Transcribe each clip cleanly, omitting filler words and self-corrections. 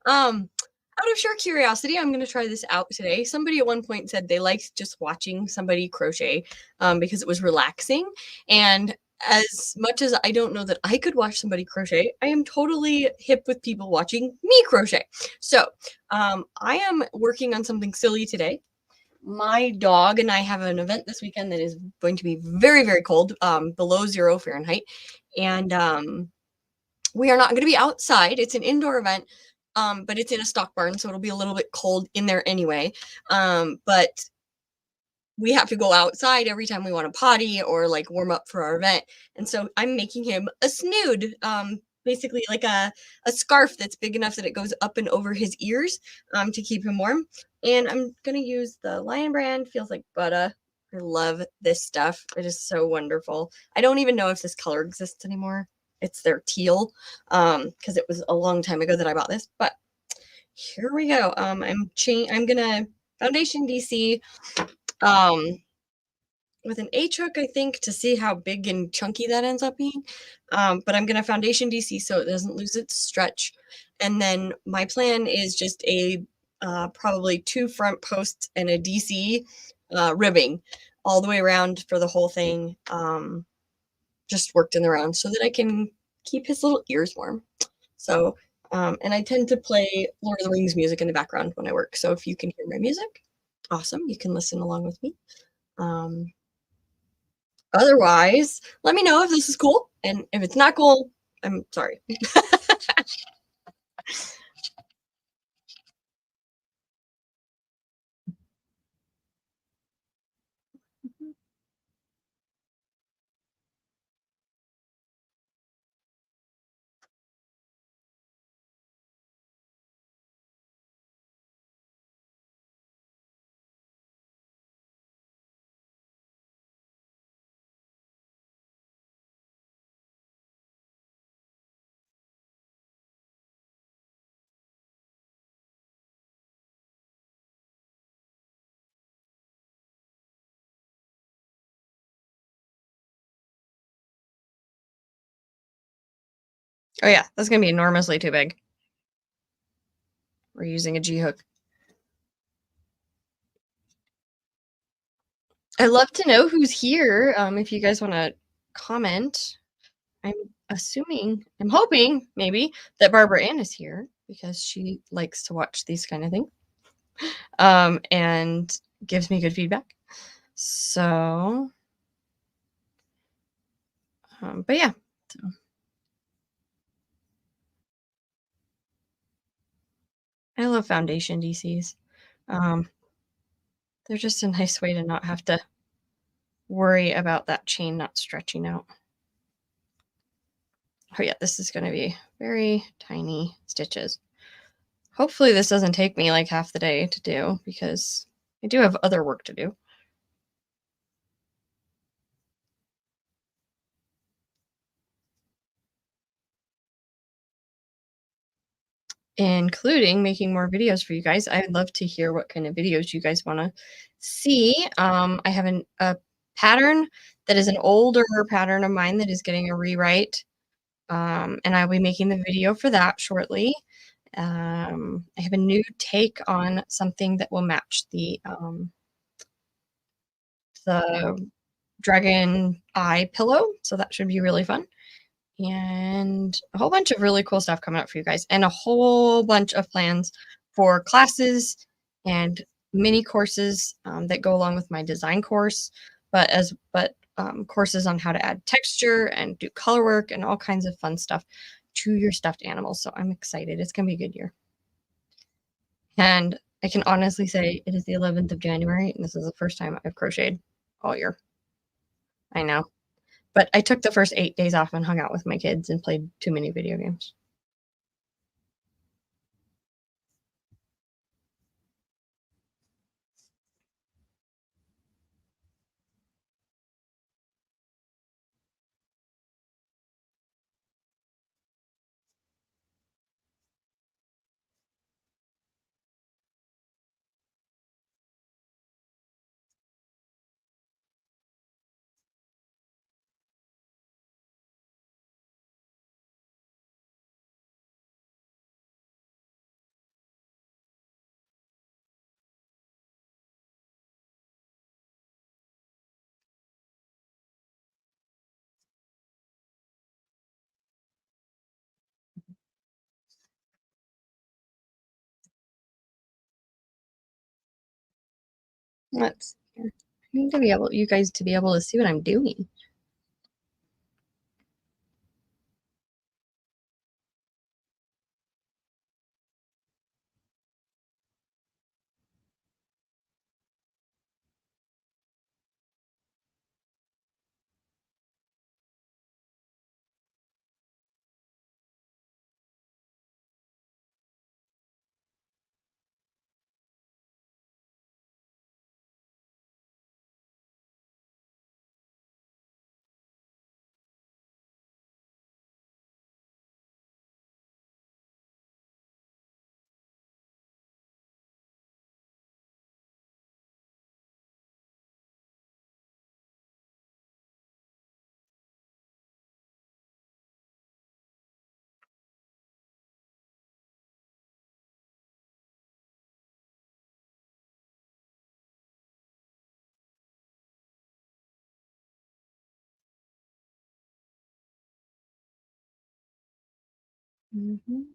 Out of sheer curiosity, I'm gonna try this out today. Somebody at one point said they liked just watching somebody crochet, because it was relaxing, and as much as I don't know that I could watch somebody crochet, I am totally hip with people watching me crochet. So, I am working on something silly today. My dog and I have an event this weekend that is going to be very, very cold, below 0 Fahrenheit, and, we are not gonna be outside. It's an indoor event, but it's in a stock barn, so it'll be a little bit cold in there anyway. But we have to go outside every time we want to potty or like warm up for our event. And so I'm making him a snood, basically like a scarf that's big enough that it goes up and over his ears, to keep him warm. And I'm gonna use the Lion brand, feels like butter. I love this stuff. It is so wonderful. I don't even know if this color exists anymore. It's their teal, because it was a long time ago that I bought this. But here we go. I'm gonna foundation DC, um, with an H hook, I think, to see how big and chunky that ends up being. But I'm gonna foundation DC so it doesn't lose its stretch. And then my plan is just a probably 2 front posts and a DC ribbing all the way around for the whole thing. Just worked in the round so that I can keep his little ears warm. So, and I tend to play Lord of the Rings music in the background when I work. So if you can hear my music, awesome. You can listen along with me. Um, Otherwise, let me know if this is cool. And if it's not cool, I'm sorry. Oh yeah, that's gonna be enormously too big. We're using a G hook. I'd love to know who's here. If you guys want to comment. I'm I'm hoping maybe that Barbara Ann is here because she likes to watch these kind of things, and gives me good feedback. So, but yeah, so I love foundation DCs. Um, they're just a nice way to not have to worry about that chain not stretching out. Oh yeah, this is going to be very tiny stitches. Hopefully this doesn't take me like half the day to do because I do have other work to do. Including making more videos for you guys. I'd love to hear what kind of videos you guys want to see. I have a pattern that is an older pattern of mine that is getting a rewrite, and I'll be making the video for that shortly. I have a new take on something that will match the dragon eye pillow, so that should be really fun. And a whole bunch of really cool stuff coming up for you guys, and a whole bunch of plans for classes and mini courses, that go along with my design course, but courses on how to add texture and do color work and all kinds of fun stuff to your stuffed animals. So I'm excited. It's gonna be a good year. And I can honestly say it is the 11th of January, and this is the first time I've crocheted all year. I know. But I took the first 8 days off and hung out with my kids and played too many video games. Let's see here. I need to be able you guys to be able to see what I'm doing. Mhm.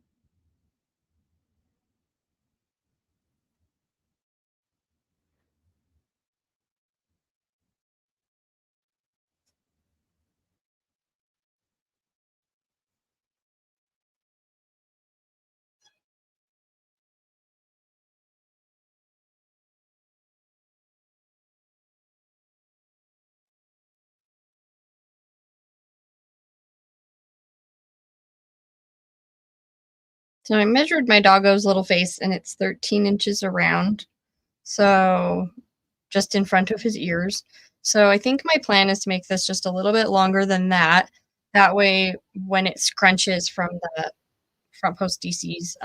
So I measured my doggo's little face and it's 13 inches around. So just in front of his ears. So I think my plan is to make this just a little bit longer than that. That way, when it scrunches from the front post DCs,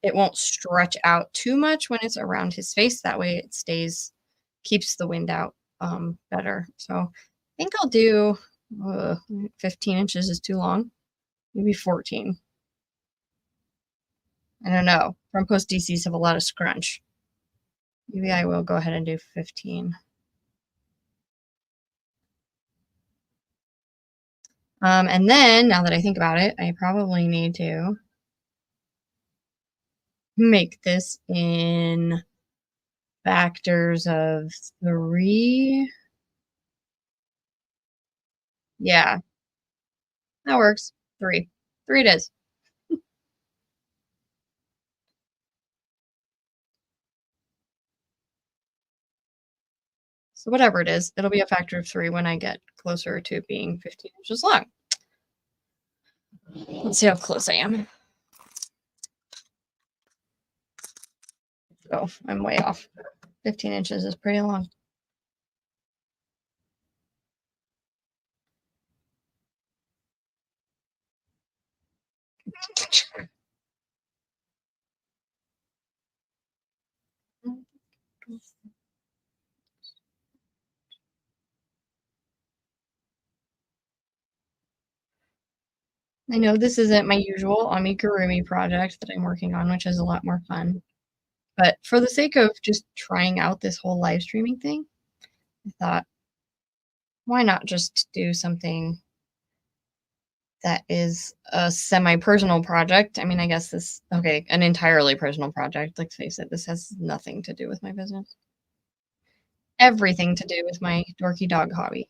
it won't stretch out too much when it's around his face. That way, it keeps the wind out better. So I think I'll do 15 inches is too long. Maybe 14. I don't know. Front post DCs have a lot of scrunch. Maybe I will go ahead and do 15. And then, now that I think about it, I probably need to make this in factors of 3. Yeah, that works. 3. 3 it is. So whatever it is, it'll be a factor of 3 when I get closer to being 15 inches long. Let's see how close I am. Oh, I'm way off. 15 inches is pretty long. I know this isn't my usual amigurumi project that I'm working on, which is a lot more fun. But for the sake of just trying out this whole live streaming thing, I thought, why not just do something that is a semi-personal project? I mean, I guess an entirely personal project. Let's face it, this has nothing to do with my business. Everything to do with my dorky dog hobby.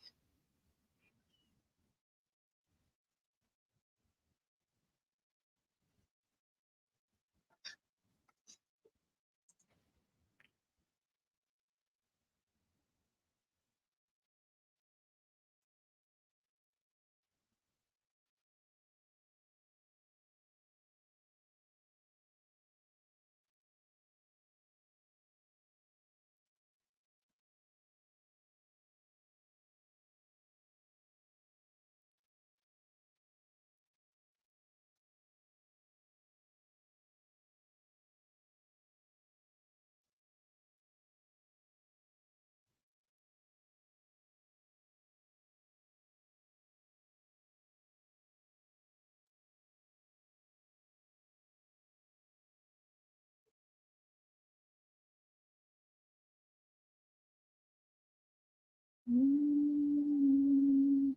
Mm.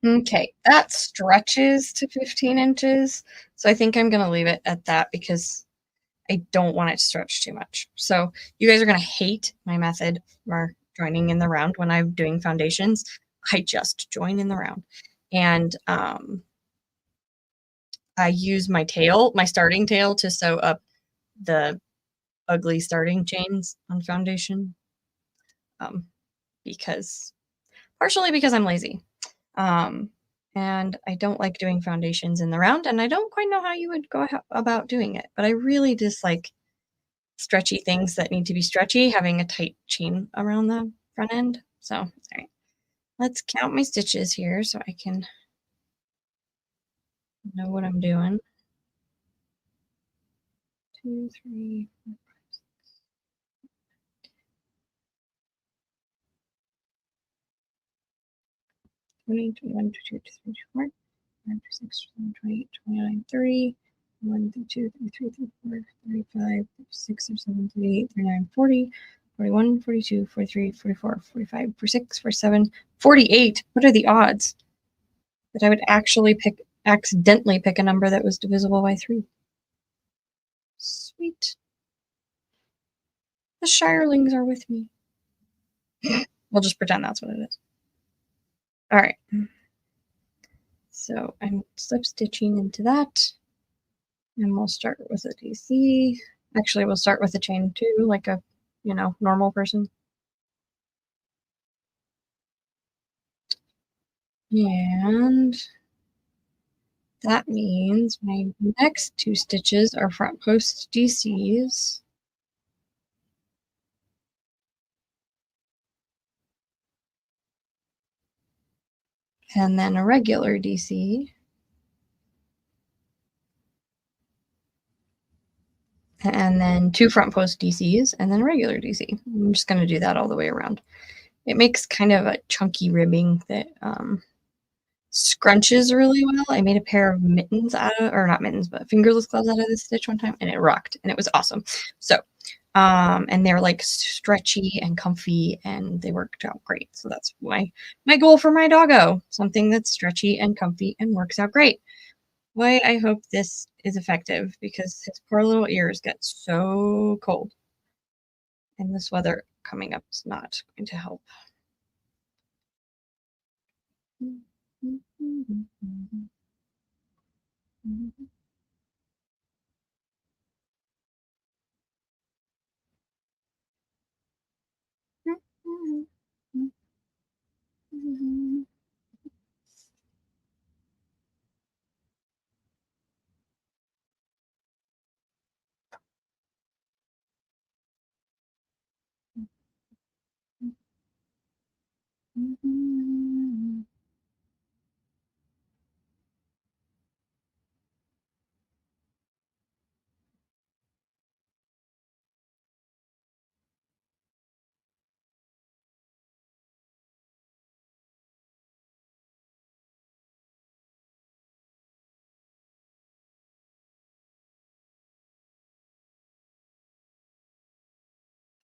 Okay, that stretches to 15 inches. So I think I'm gonna leave it at that because I don't want it to stretch too much. So you guys are gonna hate my method for joining in the round when I'm doing foundations. I just join in the round. And I use my tail, my starting tail, to sew up the ugly starting chains on foundation. Um, because partially because I'm lazy. Um, and I don't like doing foundations in the round, and I don't quite know how you would go about doing it, but I really dislike stretchy things that need to be stretchy, having a tight chain around the front end. So, all right, let's count my stitches here so I can know what I'm doing. 2, 3, 20, 21, 22, 23, 24, 26, 27, 28, 29, 30, 1, 32, 33, 34, 35, 36, 37, 38, 39, 40, 41, 42, 43, 44, 45, 46, 47, 48. What are the odds that I would actually accidentally pick a number that was divisible by 3? Sweet. The Shirelings are with me. We'll just pretend that's what it is. All right. So I'm slip stitching into that. And we'll start with a DC. Actually, we'll start with a chain 2, like a, normal person. And that means my next 2 stitches are front post DCs. And then a regular DC. And then 2 front post DCs, and then a regular DC. I'm just going to do that all the way around. It makes kind of a chunky ribbing that scrunches really well. I made a pair of mittens or not mittens, but fingerless gloves out of this stitch one time, and it rocked, and it was awesome. So, and they're like stretchy and comfy, and they worked out great. So that's my goal for my doggo, something that's stretchy and comfy and works out great. Boy, I hope this is effective because his poor little ears get so cold, and this weather coming up is not going to help.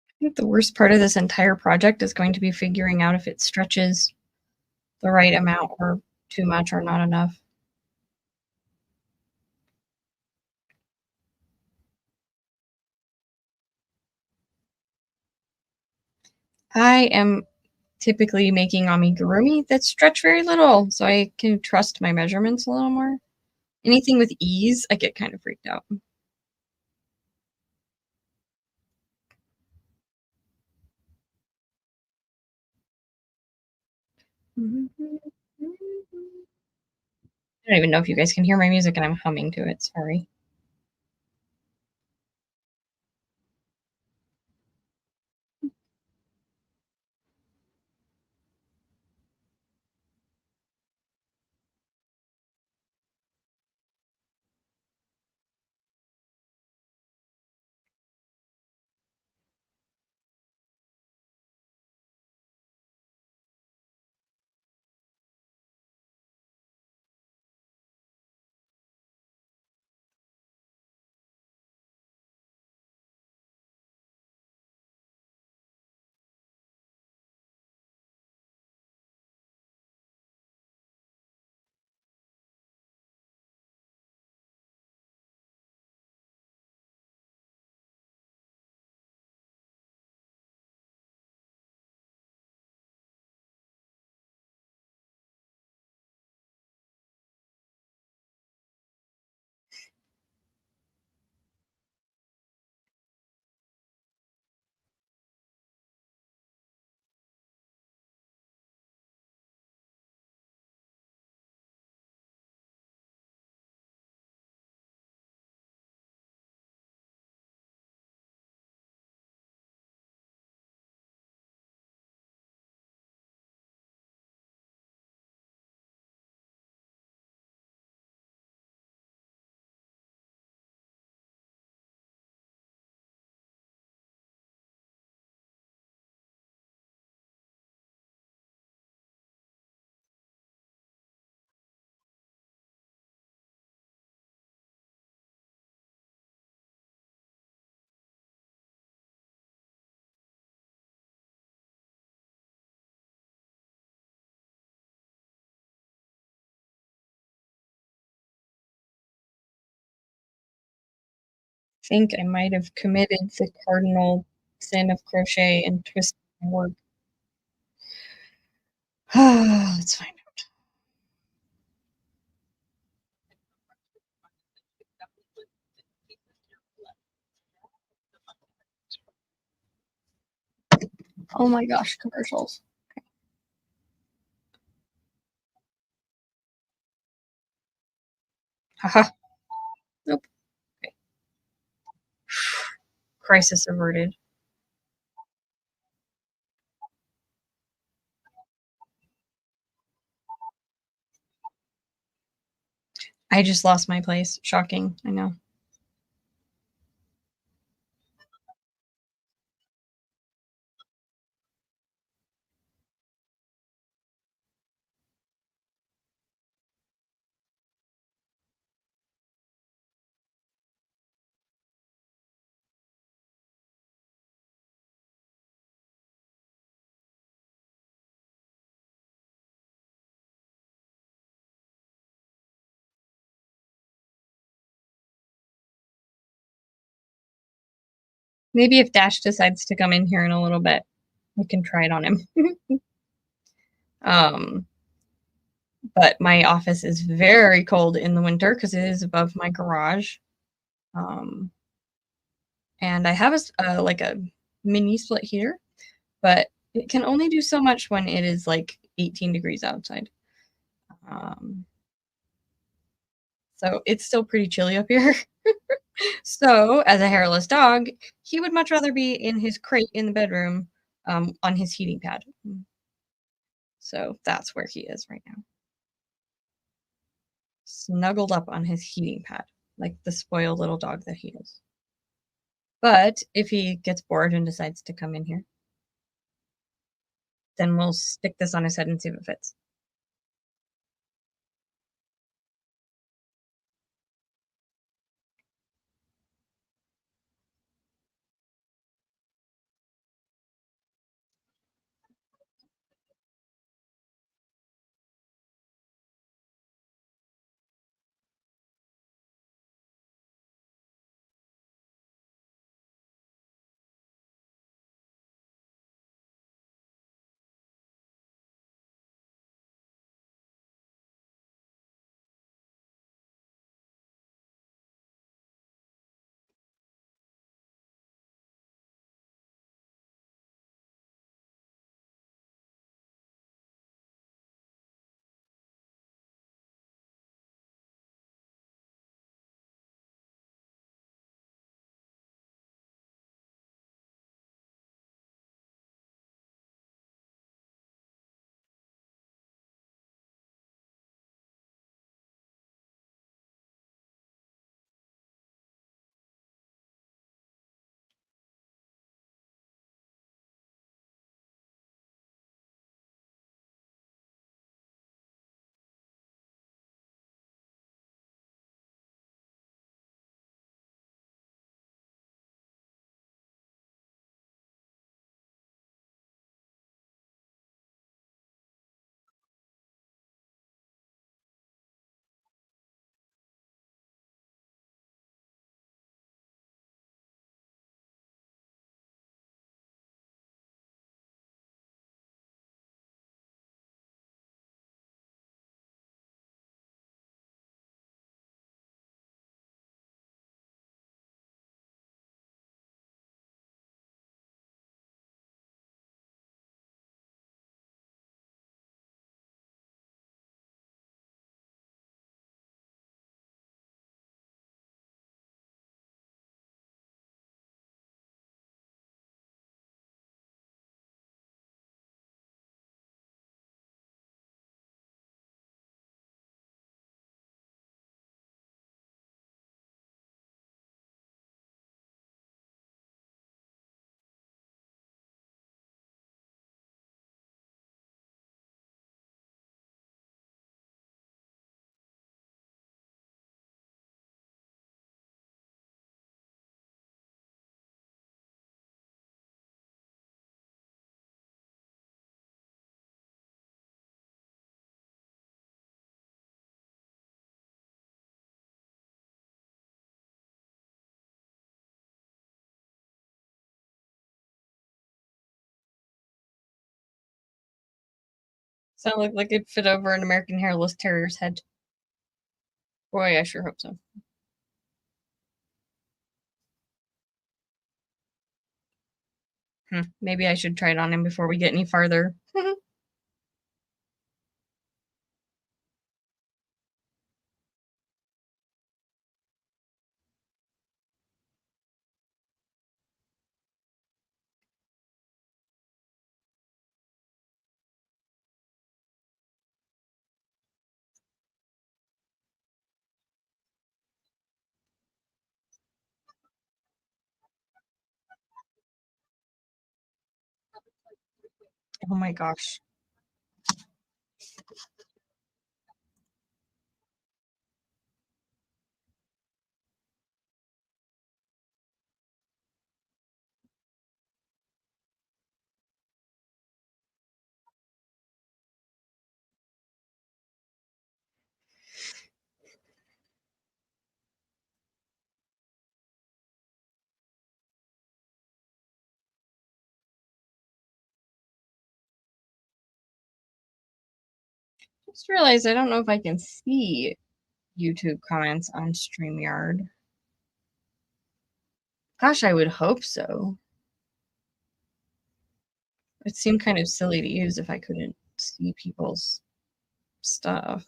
I think the worst part of this entire project is going to be figuring out if it stretches the right amount or too much or not enough. I am typically making amigurumi that stretch very little, so I can trust my measurements a little more. Anything with ease, I get kind of freaked out. I don't even know if you guys can hear my music and I'm humming to it. Sorry. think I might have committed the cardinal sin of crochet and twisting my work. Let's find out. Oh my gosh, commercials. Haha. Nope. Okay. Crisis averted. I just lost my place. Shocking. I know. Maybe if Dash decides to come in here in a little bit, we can try it on him. um, but my office is very cold in the winter because it is above my garage. Um, and I have like a mini split heater, but it can only do so much when it is like 18 degrees outside. Um, so it's still pretty chilly up here. So, as a hairless dog, he would much rather be in his crate in the bedroom on his heating pad. So that's where he is right now, snuggled up on his heating pad, like the spoiled little dog that he is. But if he gets bored and decides to come in here, then we'll stick this on his head and see if it fits. So it looked like it'd fit over an American Hairless Terrier's head. Boy, I sure hope so. Maybe I should try it on him before we get any farther. Oh my gosh. Just realized I don't know if I can see YouTube comments on StreamYard. Gosh, I would hope so. It seemed kind of silly to use if I couldn't see people's stuff.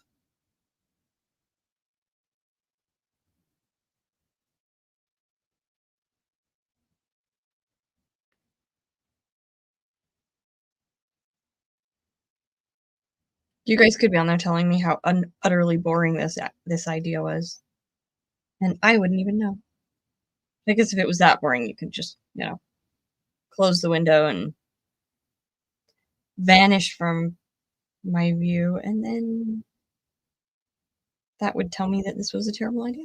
You guys could be on there telling me how utterly boring this idea was, and I wouldn't even know. I guess if it was that boring, you could just, close the window and vanish from my view, and then that would tell me that this was a terrible idea.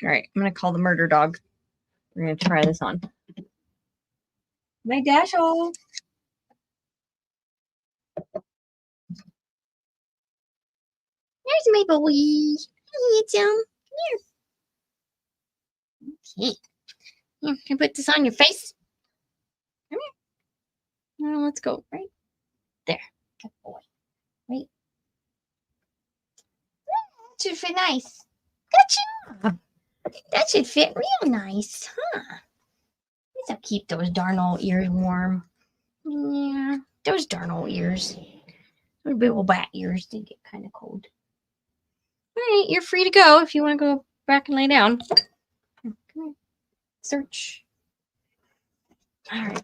All right, I'm gonna call the murder dog. We're gonna try this on. My Dashel. There's my boy. Hi, it's him. Here. Okay. Here, can I put this on your face? Come here. Now let's go right there. Good boy. Right. That should fit nice. Good job. That should fit real nice, huh? Let's keep those darn old ears warm. Yeah, those darn old ears. Those big old bat ears, they get kind of cold. All right, you're free to go if you want to go back and lay down. Come here. Search. All right.